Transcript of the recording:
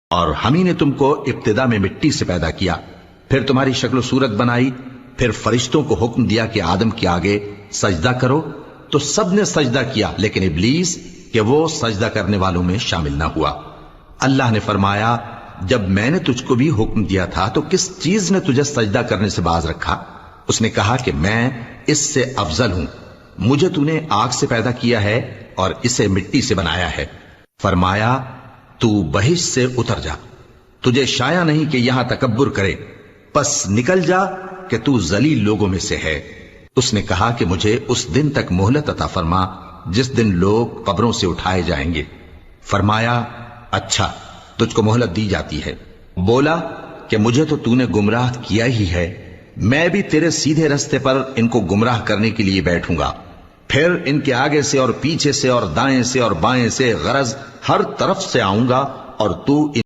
اور ہم ہی نے تم کو ابتدا میں مٹی سے پیدا کیا، پھر تمہاری شکل و صورت بنائی، پھر فرشتوں کو حکم دیا کہ آدم کے آگے سجدہ کرو، تو سب نے سجدہ کیا لیکن ابلیس کہ وہ سجدہ کرنے والوں میں شامل نہ ہوا۔ اللہ نے فرمایا جب میں نے تجھ کو بھی حکم دیا تھا تو کس چیز نے تجھے سجدہ کرنے سے باز رکھا؟ اس نے کہا کہ میں اس سے افضل ہوں، مجھے تو نے آگ سے پیدا کیا ہے اور اسے مٹی سے بنایا ہے۔ فرمایا تو بہشت سے اتر جا، تجھے شایع نہیں کہ یہاں تکبر کرے، پس نکل جا کہ تو ذلیل لوگوں میں سے ہے۔ اس نے کہا کہ مجھے اس دن تک مہلت عطا فرما جس دن لوگ قبروں سے اٹھائے جائیں گے۔ فرمایا اچھا، تجھ کو مہلت دی جاتی ہے۔ بولا کہ مجھے تو نے گمراہ کیا ہی ہے، میں بھی تیرے سیدھے رستے پر ان کو گمراہ کرنے کے لیے بیٹھوں گا، پھر ان کے آگے سے اور پیچھے سے اور دائیں سے اور بائیں سے غرض ہر طرف سے آؤں گا اور تو